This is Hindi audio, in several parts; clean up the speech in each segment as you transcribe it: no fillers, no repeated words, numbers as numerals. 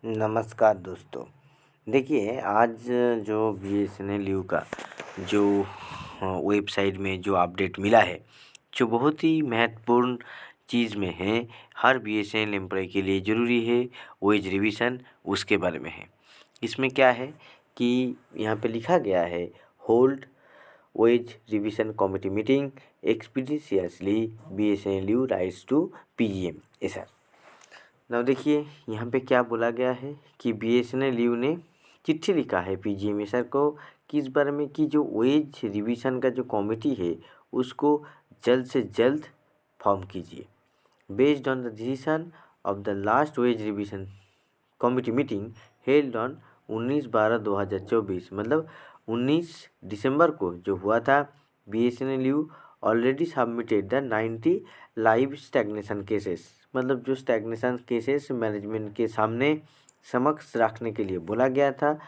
नमस्कार दोस्तों। देखिए आज जो बीएसएनएल का जो वेबसाइट में जो अपडेट मिला है, जो बहुत ही महत्वपूर्ण चीज़ में है, हर बीएसएनएल एम्प्लॉय के लिए ज़रूरी है वेज रिवीजन, उसके बारे में है। इसमें क्या है कि यहाँ पे लिखा गया है, hold wage revision committee meeting expeditiously BSNL writes to PGM ऐसा। ना देखिए यहाँ पे क्या बोला गया है कि बीएसएनएल ने चिट्ठी लिखा है पीजीएम सर को कि इस बारे में कि जो वेज रिवीजन का जो कमेटी है उसको जल्द से जल्द फॉर्म कीजिए। Based on the decision of the last veg revision committee meeting held on 19/12/2024 मतलब 19 दिसंबर को जो हुआ था, BSNL already submitted the 90 live stagnation cases मतलब जो स्टैग्नेशन केसेस मैनेजमेंट के सामने समक्ष रखने के लिए बोला गया था,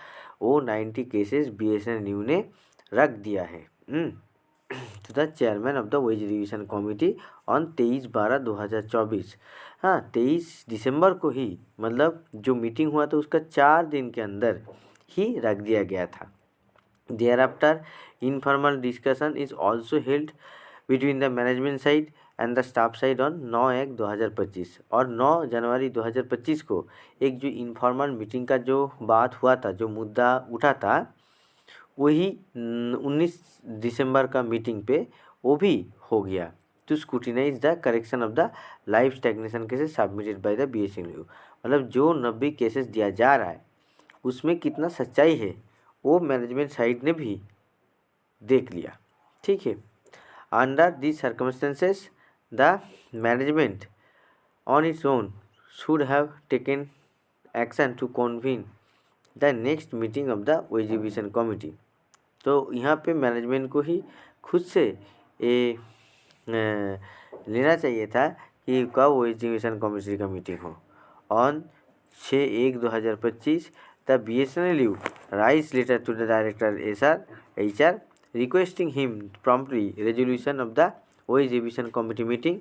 वो 90 केसेस बीएसएनएल ने रख दिया है तो the chairman of the wage revision committee on 23/12/2024। हाँ, 23 दिसंबर को ही मतलब जो मीटिंग हुआ था उसका 4 दिन के अंदर ही रख दिया गया था। Thereafter informal discussion is also held between the management side and the staff side on 9/1/2025 और 9 जनवरी 2025 को एक जो इनफॉर्मल मीटिंग का जो बात हुआ था, जो मुद्दा उठा था, वही 19 दिसंबर का मीटिंग पे वो भी हो गया to scrutinize the correction of the life stagnation cases submitted by the BSNL. मतलब जो 90 केसेस दिया जा रहा है उसमें कितना सच्चाई है वो मैनेजमेंट साइड ने भी देख लिया। ठीक है, under this circumstances the management on its own should have taken action to convene the next meeting of the wage revision committee. तो यहाँ पे मैनेजमेंट को ही खुद से ये लेना चाहिए था कि कब वेज रिवीजन कमिटी का मीटिंग हो। On 6/1/2025 the BSNL writes letter to the director HR requesting him promptly resolution of the wage revision committee meeting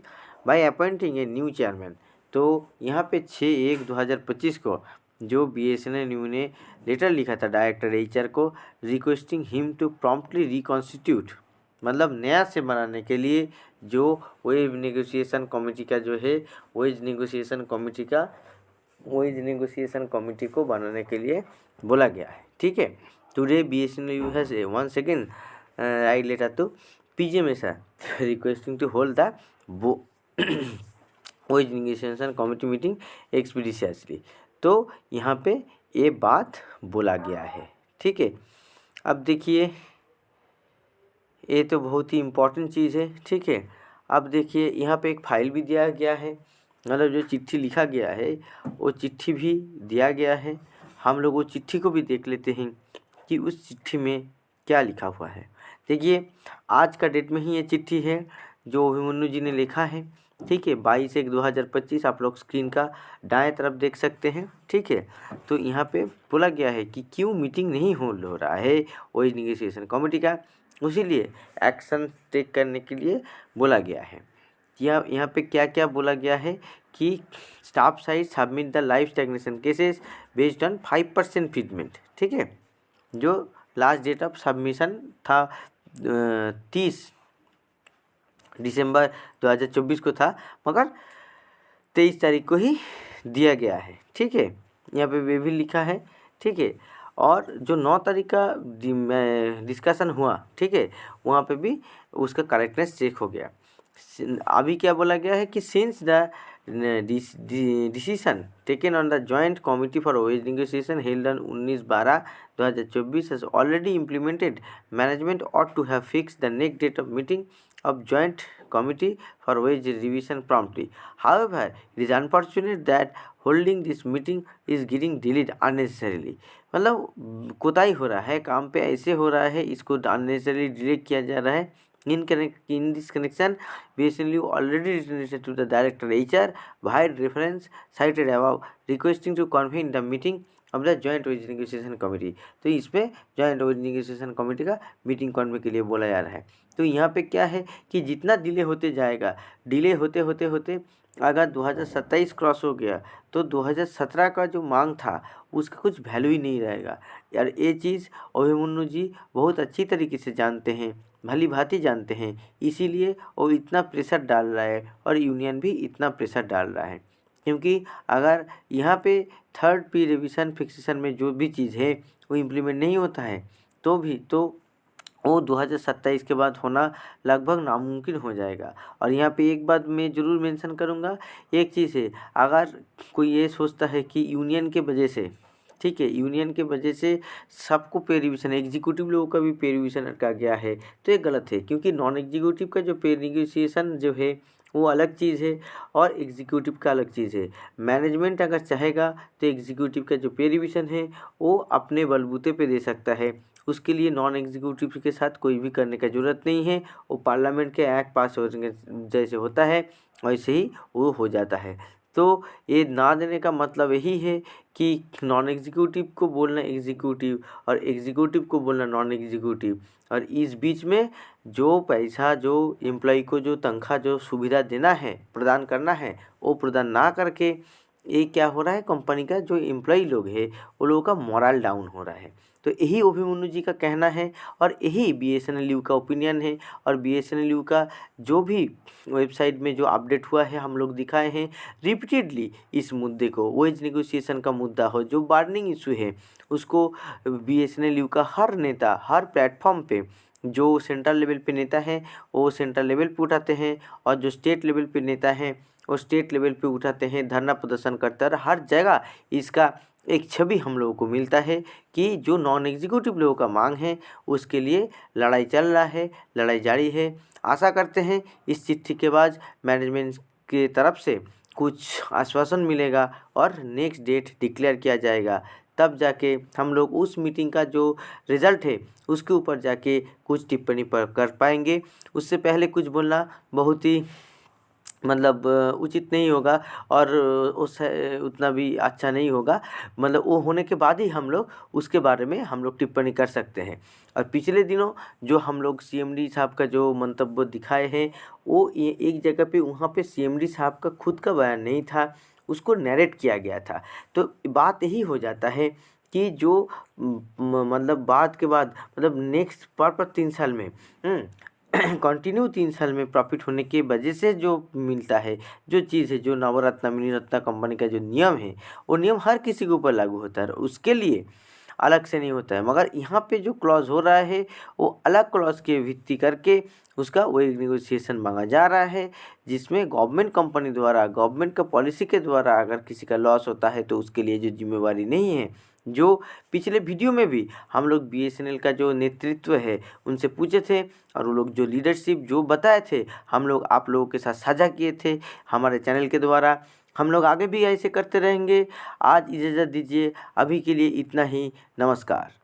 by appointing a new chairman। तो यहाँ पे 6/1/2025 को जो बीएसएनएल ने लेटर लिखा था डायरेक्टर HR को, requesting him to promptly reconstitute मतलब नया से बनाने के लिए जो वेज नेगोशिएशन कमेटी का जो है वेज नेगोशिएशन कमेटी को बनाने के लिए बोला गया है। ठीक है, today BSNL has once again write letter to PGMSR requesting to hold the wage negotiation committee meeting expeditiously। तो यहाँ पे ये बात बोला गया है। ठीक है, अब देखिए ये तो बहुत ही इम्पोर्टेंट चीज़ है। ठीक है, अब देखिए यहाँ पे एक फाइल भी दिया गया है, मतलब जो चिट्ठी लिखा गया है वो चिट्ठी भी दिया गया है। हम लोग वो चिट्ठी को भी देख लेते हैं कि उस चिट्ठी में क्या लिखा हुआ है। देखिए आज का डेट में ही ये चिट्ठी है जो अभिमन्यु जी ने लिखा है। ठीक है, 22/1/2025 आप लोग स्क्रीन का दाएं तरफ देख सकते हैं। ठीक है, तो यहाँ पे बोला गया है कि क्यों मीटिंग नहीं हो रहा है वेज नेगोशिएशन कमेटी का, इसीलिए एक्शन टेक करने के लिए बोला गया है। यहाँ पे क्या क्या बोला गया है कि staff side submit the life stagnation cases based on 5% फीडमेंट। ठीक है, जो लास्ट डेट ऑफ सबमिशन था 30 दिसंबर 2024 को था, मगर 23 तारीख को ही दिया गया है। ठीक है, यहाँ पे वे भी लिखा है। ठीक है, और जो 9 तारीख का डिस्कशन हुआ, ठीक है, वहाँ पे भी उसका करेक्टनेस चेक हो गया। अभी क्या बोला गया है कि since the decision taken on the joint committee for wage negotiation held on 19/12/2024 has already implemented, management ought to have fixed the next date of meeting of joint committee for wage revision promptly. However, it is unfortunate that holding this meeting is getting delayed unnecessarily। मतलब कोताही हो रहा है, काम पे ऐसे हो रहा है, इसको अननेसेसरली डिले किया जा रहा है। In this connection, BSNL already written to the director HR via reference cited above, requesting to convene the meeting of the joint wage negotiation committee। तो इसमें जॉइंट वेज नेगोशिएशन कमेटी का मीटिंग करने के लिए बोला जा रहा है। तो यहाँ पे क्या है कि जितना डिले होते जाएगा, डिले होते होते होते अगर 2027 क्रॉस हो गया तो 2017 का जो मांग था उसका कुछ वैल्यू ही नहीं रहेगा यार। ये चीज़ अभिमन्यु जी बहुत अच्छी तरीके से जानते हैं, भली भांति जानते हैं, इसीलिए वो इतना प्रेशर डाल रहा है और यूनियन भी इतना प्रेशर डाल रहा है। क्योंकि अगर यहाँ पे थर्ड पी रिविज़न फिक्सेशन में जो भी चीज़ है वो इम्प्लीमेंट नहीं होता है तो वो 2027 के बाद होना लगभग नामुमकिन हो जाएगा। और यहाँ पे एक बात मैं ज़रूर मेंशन करूँगा, एक चीज़ है, अगर कोई ये सोचता है कि यूनियन के वजह से, ठीक है, यूनियन के वजह से सबको पे रिविज़न, एग्जीक्यूटिव लोगों का भी पे रिविज़न अटका गया है, तो ये गलत है। क्योंकि नॉन एग्जीक्यूटिव का जो पे निगोशिएशन जो है वो अलग चीज़ है और एग्जीक्यूटिव का अलग चीज़ है। मैनेजमेंट अगर चाहेगा तो एग्जीक्यूटिव का जो पे रिविज़न है वो अपने बलबूते पे दे सकता है, उसके लिए नॉन एग्जीक्यूटिव के साथ कोई भी करने का ज़रूरत नहीं है। वो पार्लियामेंट के एक्ट पास होने जैसे होता है वैसे ही वो हो जाता है। तो ये ना देने का मतलब यही है कि नॉन एग्जीक्यूटिव को बोलना एग्जीक्यूटिव और एग्जीक्यूटिव को बोलना नॉन एग्जीक्यूटिव, और इस बीच में जो पैसा, जो एम्प्लॉय को जो तनख्वाह, जो सुविधा देना है, प्रदान करना है, वो प्रदान ना करके ये क्या हो रहा है, कंपनी का जो एम्प्लॉय लोग है वो लोगों का मोरल डाउन हो रहा है। तो यही अभिमन्यु जी का कहना है और यही BSNL का ओपिनियन है। और BSNL का जो भी वेबसाइट में जो अपडेट हुआ है हम लोग दिखाए हैं रिपीटेडली इस मुद्दे को, वेज नेगोशिएशन का मुद्दा हो, जो बार्गेनिंग इशू है, उसको BSNL का हर नेता, हर प्लेटफॉर्म पे, जो सेंट्रल लेवल पे नेता हैं वो सेंट्रल लेवल पे उठाते हैं और जो स्टेट लेवल पे नेता हैं वो स्टेट लेवल पे उठाते हैं, धरना प्रदर्शन करते हैं। और हर जगह इसका एक छवि हम लोगों को मिलता है कि जो नॉन एग्जीक्यूटिव लोगों का मांग है उसके लिए लड़ाई चल रहा है, लड़ाई जारी है। आशा करते हैं इस चिट्ठी के बाद मैनेजमेंट की तरफ से कुछ आश्वासन मिलेगा और नेक्स्ट डेट डिक्लेयर किया जाएगा, तब जाके हम लोग उस मीटिंग का जो रिज़ल्ट है उसके ऊपर जाके कुछ टिप्पणी पर कर पाएंगे। उससे पहले कुछ बोलना बहुत ही मतलब उचित नहीं होगा और उस उतना भी अच्छा नहीं होगा। मतलब वो होने के बाद ही हम लोग उसके बारे में हम लोग टिप्पणी कर सकते हैं। और पिछले दिनों जो हम लोग CMD साहब का जो मंतव्य दिखाए हैं वो ये एक जगह पे, वहाँ पे CMD साहब का खुद का बयान नहीं था, उसको नैरेट किया गया था। तो बात यही हो जाता है कि जो मतलब बाद के बाद मतलब नेक्स्ट पर 3 साल में कंटिन्यू 3 साल में प्रॉफिट होने की वजह से जो मिलता है, जो चीज़ है, जो नवरत्न मिनीरत्न कंपनी का जो नियम है वो नियम हर किसी के ऊपर लागू होता है, उसके लिए अलग से नहीं होता है। मगर यहाँ पे जो क्लॉज हो रहा है वो अलग क्लॉज की भित्ति करके उसका वो एक नेगोशिएशन मांगा जा रहा है, जिसमें गवर्नमेंट कंपनी द्वारा, गवर्नमेंट का पॉलिसी के द्वारा अगर किसी का लॉस होता है तो उसके लिए जो जिम्मेवारी नहीं है। जो पिछले वीडियो में भी हम लोग BSNL का जो नेतृत्व है उनसे पूछे थे और वो लोग जो लीडरशिप जो बताए थे हम लोग आप लोगों के साथ साझा किए थे हमारे चैनल के द्वारा। हम लोग आगे भी ऐसे करते रहेंगे। आज इजाज़त दीजिए, अभी के लिए इतना ही। नमस्कार।